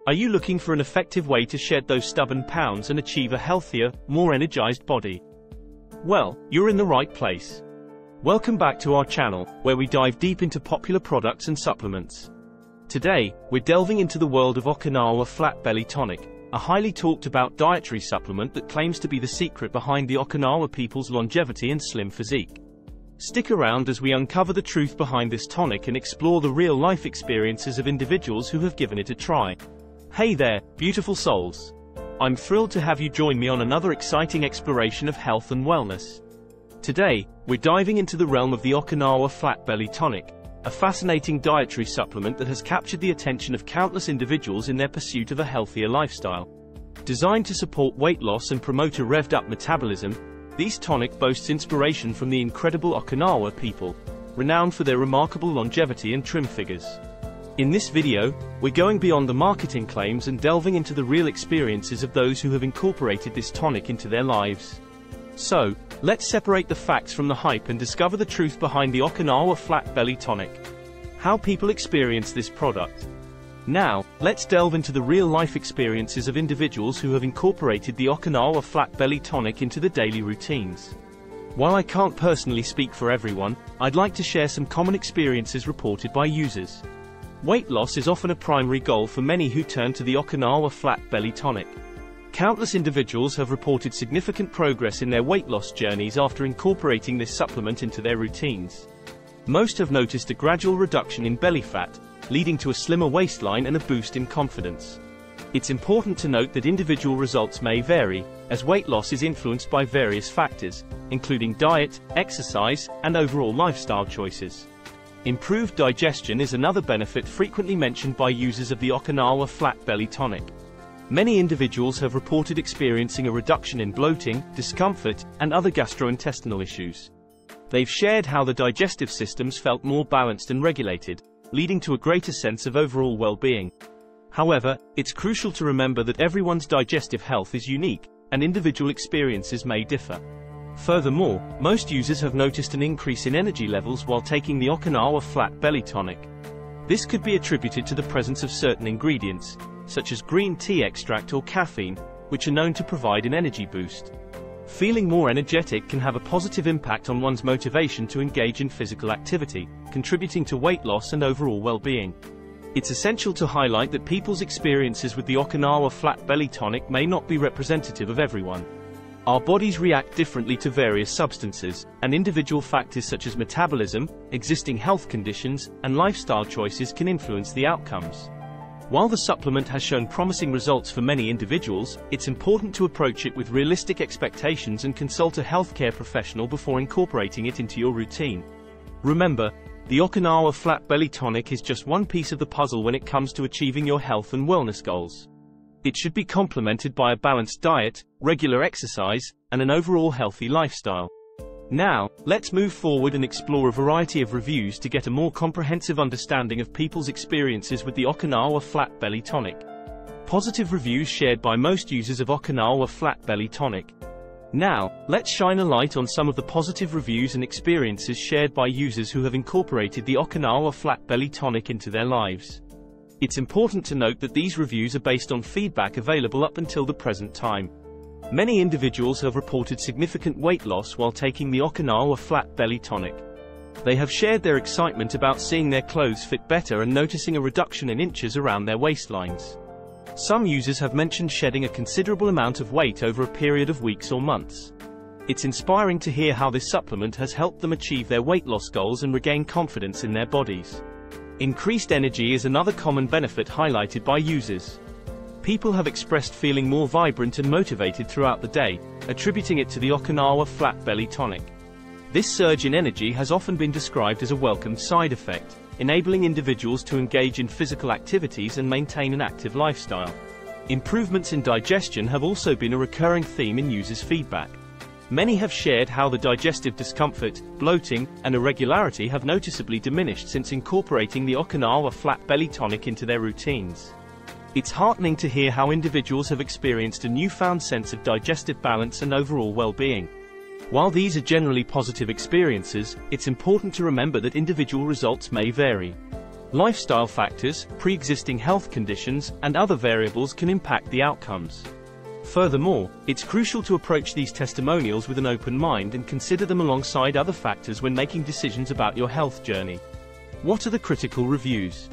Are you looking for an effective way to shed those stubborn pounds and achieve a healthier, more energized body? Well, you're in the right place. Welcome back to our channel, where we dive deep into popular products and supplements. Today, we're delving into the world of Okinawa Flat Belly Tonic, a highly talked about dietary supplement that claims to be the secret behind the Okinawa people's longevity and slim physique. Stick around as we uncover the truth behind this tonic and explore the real-life experiences of individuals who have given it a try. Hey there, beautiful souls! I'm thrilled to have you join me on another exciting exploration of health and wellness. Today, we're diving into the realm of the Okinawa Flat Belly Tonic, a fascinating dietary supplement that has captured the attention of countless individuals in their pursuit of a healthier lifestyle. Designed to support weight loss and promote a revved-up metabolism, this tonic boasts inspiration from the incredible Okinawa people, renowned for their remarkable longevity and trim figures. In this video, we're going beyond the marketing claims and delving into the real experiences of those who have incorporated this tonic into their lives. So, let's separate the facts from the hype and discover the truth behind the Okinawa Flat Belly Tonic. How people experience this product. Now, let's delve into the real-life experiences of individuals who have incorporated the Okinawa Flat Belly Tonic into their daily routines. While I can't personally speak for everyone, I'd like to share some common experiences reported by users. Weight loss is often a primary goal for many who turn to the Okinawa Flat Belly Tonic. Countless individuals have reported significant progress in their weight loss journeys after incorporating this supplement into their routines. Most have noticed a gradual reduction in belly fat, leading to a slimmer waistline and a boost in confidence. It's important to note that individual results may vary, as weight loss is influenced by various factors, including diet, exercise, and overall lifestyle choices. Improved digestion is another benefit frequently mentioned by users of the Okinawa Flat Belly Tonic. Many individuals have reported experiencing a reduction in bloating, discomfort, and other gastrointestinal issues. They've shared how the digestive systems felt more balanced and regulated, leading to a greater sense of overall well-being. However, it's crucial to remember that everyone's digestive health is unique, and individual experiences may differ. Furthermore, most users have noticed an increase in energy levels while taking the Okinawa Flat Belly Tonic. This could be attributed to the presence of certain ingredients, such as green tea extract or caffeine, which are known to provide an energy boost. Feeling more energetic can have a positive impact on one's motivation to engage in physical activity, contributing to weight loss and overall well-being. It's essential to highlight that people's experiences with the Okinawa Flat Belly Tonic may not be representative of everyone. Our bodies react differently to various substances, and individual factors such as metabolism, existing health conditions, and lifestyle choices can influence the outcomes. While the supplement has shown promising results for many individuals, it's important to approach it with realistic expectations and consult a healthcare professional before incorporating it into your routine. Remember, the Okinawa Flat Belly Tonic is just one piece of the puzzle when it comes to achieving your health and wellness goals. It should be complemented by a balanced diet, regular exercise, and an overall healthy lifestyle. Now, let's move forward and explore a variety of reviews to get a more comprehensive understanding of people's experiences with the Okinawa Flat Belly Tonic. Positive reviews shared by most users of Okinawa Flat Belly Tonic. Now, let's shine a light on some of the positive reviews and experiences shared by users who have incorporated the Okinawa Flat Belly Tonic into their lives. It's important to note that these reviews are based on feedback available up until the present time. Many individuals have reported significant weight loss while taking the Okinawa Flat Belly Tonic. They have shared their excitement about seeing their clothes fit better and noticing a reduction in inches around their waistlines. Some users have mentioned shedding a considerable amount of weight over a period of weeks or months. It's inspiring to hear how this supplement has helped them achieve their weight loss goals and regain confidence in their bodies. Increased energy is another common benefit highlighted by users. People have expressed feeling more vibrant and motivated throughout the day, attributing it to the Okinawa Flat Belly Tonic. This surge in energy has often been described as a welcome side effect, enabling individuals to engage in physical activities and maintain an active lifestyle. Improvements in digestion have also been a recurring theme in users' feedback. Many have shared how the digestive discomfort, bloating, and irregularity have noticeably diminished since incorporating the Okinawa Flat Belly Tonic into their routines. It's heartening to hear how individuals have experienced a newfound sense of digestive balance and overall well-being. While these are generally positive experiences, it's important to remember that individual results may vary. Lifestyle factors, pre-existing health conditions, and other variables can impact the outcomes. Furthermore, it's crucial to approach these testimonials with an open mind and consider them alongside other factors when making decisions about your health journey. What are the critical reviews?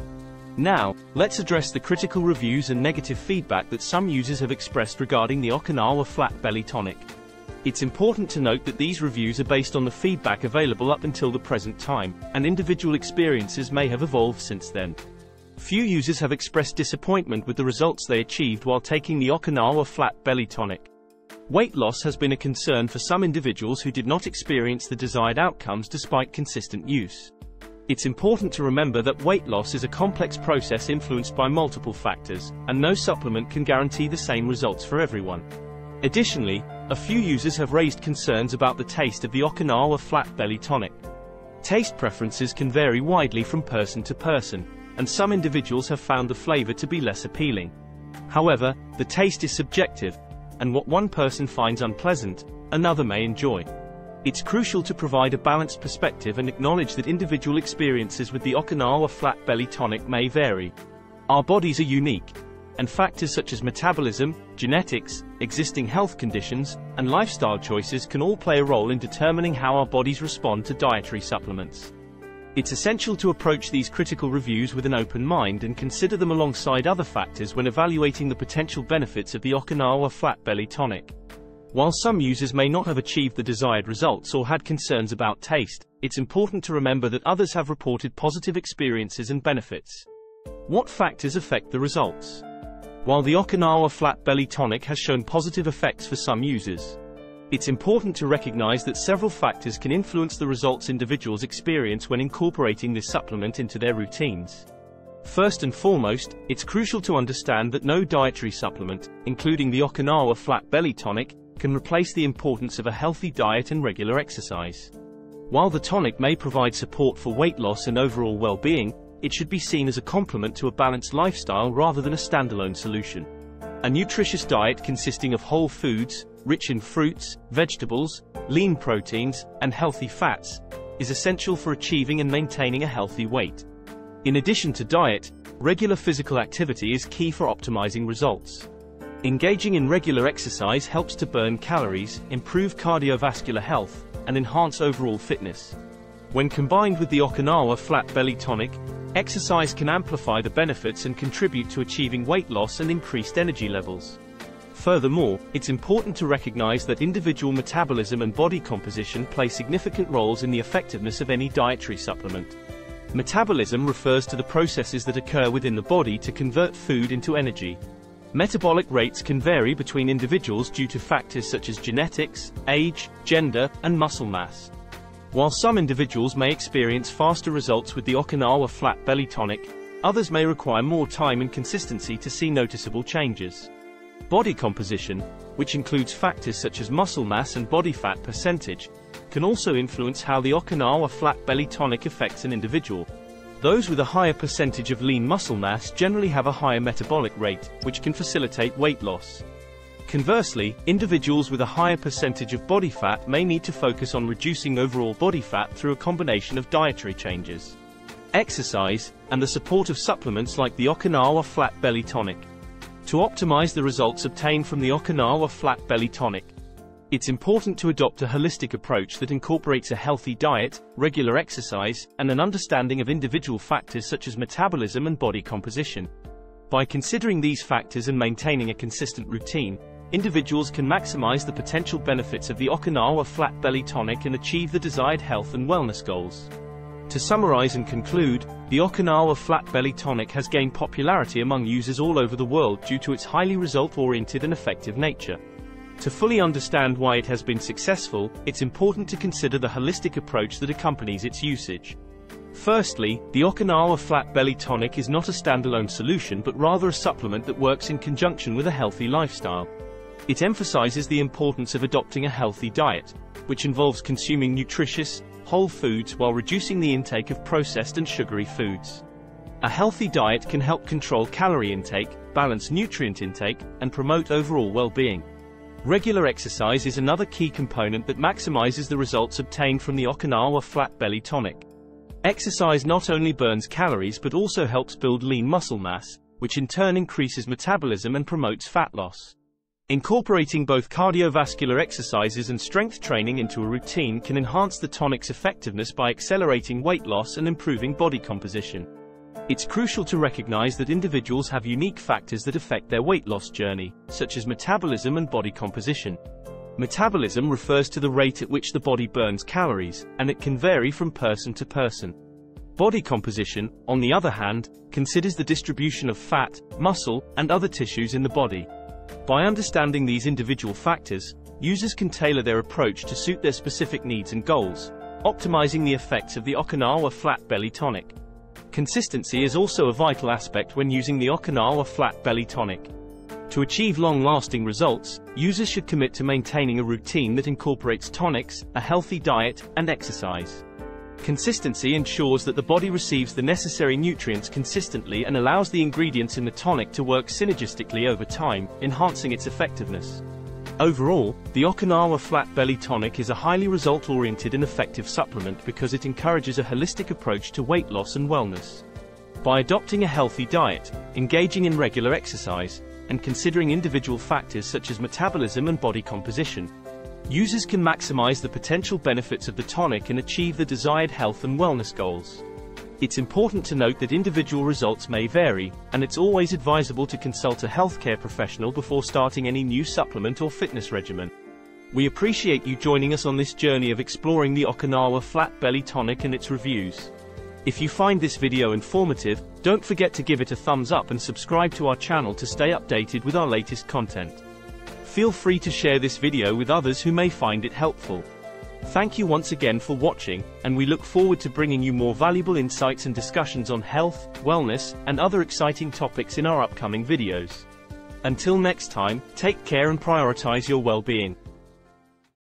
Now, let's address the critical reviews and negative feedback that some users have expressed regarding the Okinawa Flat Belly Tonic. It's important to note that these reviews are based on the feedback available up until the present time, and individual experiences may have evolved since then. Few users have expressed disappointment with the results they achieved while taking the Okinawa Flat Belly Tonic. Weight loss has been a concern for some individuals who did not experience the desired outcomes despite consistent use. It's important to remember that weight loss is a complex process influenced by multiple factors, and no supplement can guarantee the same results for everyone. Additionally, a few users have raised concerns about the taste of the Okinawa Flat Belly Tonic. Taste preferences can vary widely from person to person, and some individuals have found the flavor to be less appealing. However, the taste is subjective, and what one person finds unpleasant, another may enjoy. It's crucial to provide a balanced perspective and acknowledge that individual experiences with the Okinawa Flat Belly Tonic may vary. Our bodies are unique, and factors such as metabolism, genetics, existing health conditions, and lifestyle choices can all play a role in determining how our bodies respond to dietary supplements. It's essential to approach these critical reviews with an open mind and consider them alongside other factors when evaluating the potential benefits of the Okinawa Flat Belly Tonic. While some users may not have achieved the desired results or had concerns about taste, it's important to remember that others have reported positive experiences and benefits. What factors affect the results? While the Okinawa Flat Belly Tonic has shown positive effects for some users, it's important to recognize that several factors can influence the results individuals experience when incorporating this supplement into their routines. First and foremost, it's crucial to understand that no dietary supplement, including the Okinawa Flat Belly Tonic, can replace the importance of a healthy diet and regular exercise. While the tonic may provide support for weight loss and overall well-being, it should be seen as a complement to a balanced lifestyle rather than a standalone solution. A nutritious diet consisting of whole foods, rich in fruits, vegetables, lean proteins, and healthy fats, is essential for achieving and maintaining a healthy weight. In addition to diet, regular physical activity is key for optimizing results. Engaging in regular exercise helps to burn calories, improve cardiovascular health, and enhance overall fitness. When combined with the Okinawa Flat Belly Tonic, exercise can amplify the benefits and contribute to achieving weight loss and increased energy levels. Furthermore, it's important to recognize that individual metabolism and body composition play significant roles in the effectiveness of any dietary supplement. Metabolism refers to the processes that occur within the body to convert food into energy. Metabolic rates can vary between individuals due to factors such as genetics, age, gender, and muscle mass. While some individuals may experience faster results with the Okinawa Flat Belly Tonic, others may require more time and consistency to see noticeable changes. Body composition, which includes factors such as muscle mass and body fat percentage, can also influence how the Okinawa Flat Belly Tonic affects an individual. Those with a higher percentage of lean muscle mass generally have a higher metabolic rate, which can facilitate weight loss. Conversely, individuals with a higher percentage of body fat may need to focus on reducing overall body fat through a combination of dietary changes, exercise, and the support of supplements like the Okinawa Flat Belly Tonic. To optimize the results obtained from the Okinawa Flat Belly Tonic, it's important to adopt a holistic approach that incorporates a healthy diet, regular exercise, and an understanding of individual factors such as metabolism and body composition. By considering these factors and maintaining a consistent routine, individuals can maximize the potential benefits of the Okinawa Flat Belly Tonic and achieve the desired health and wellness goals. To summarize and conclude, the Okinawa Flat Belly Tonic has gained popularity among users all over the world due to its highly result-oriented and effective nature. To fully understand why it has been successful, it's important to consider the holistic approach that accompanies its usage. Firstly, the Okinawa Flat Belly Tonic is not a standalone solution but rather a supplement that works in conjunction with a healthy lifestyle. It emphasizes the importance of adopting a healthy diet, which involves consuming nutritious, whole foods while reducing the intake of processed and sugary foods. A healthy diet can help control calorie intake, balance nutrient intake, and promote overall well-being. Regular exercise is another key component that maximizes the results obtained from the Okinawa Flat Belly Tonic. Exercise not only burns calories but also helps build lean muscle mass, which in turn increases metabolism and promotes fat loss. Incorporating both cardiovascular exercises and strength training into a routine can enhance the tonic's effectiveness by accelerating weight loss and improving body composition. It's crucial to recognize that individuals have unique factors that affect their weight loss journey, such as metabolism and body composition. Metabolism refers to the rate at which the body burns calories, and it can vary from person to person. Body composition, on the other hand, considers the distribution of fat, muscle, and other tissues in the body. By understanding these individual factors, users can tailor their approach to suit their specific needs and goals, optimizing the effects of the Okinawa Flat Belly Tonic. Consistency is also a vital aspect when using the Okinawa Flat Belly Tonic. To achieve long-lasting results, users should commit to maintaining a routine that incorporates tonics, a healthy diet, and exercise. Consistency ensures that the body receives the necessary nutrients consistently and allows the ingredients in the tonic to work synergistically over time, enhancing its effectiveness. Overall, the Okinawa Flat Belly Tonic is a highly result-oriented and effective supplement because it encourages a holistic approach to weight loss and wellness. By adopting a healthy diet, engaging in regular exercise, and considering individual factors such as metabolism and body composition, users can maximize the potential benefits of the tonic and achieve the desired health and wellness goals. It's important to note that individual results may vary, and it's always advisable to consult a healthcare professional before starting any new supplement or fitness regimen. We appreciate you joining us on this journey of exploring the Okinawa Flat Belly Tonic and its reviews. If you find this video informative, don't forget to give it a thumbs up and subscribe to our channel to stay updated with our latest content. Feel free to share this video with others who may find it helpful. Thank you once again for watching, and we look forward to bringing you more valuable insights and discussions on health, wellness, and other exciting topics in our upcoming videos. Until next time, take care and prioritize your well-being.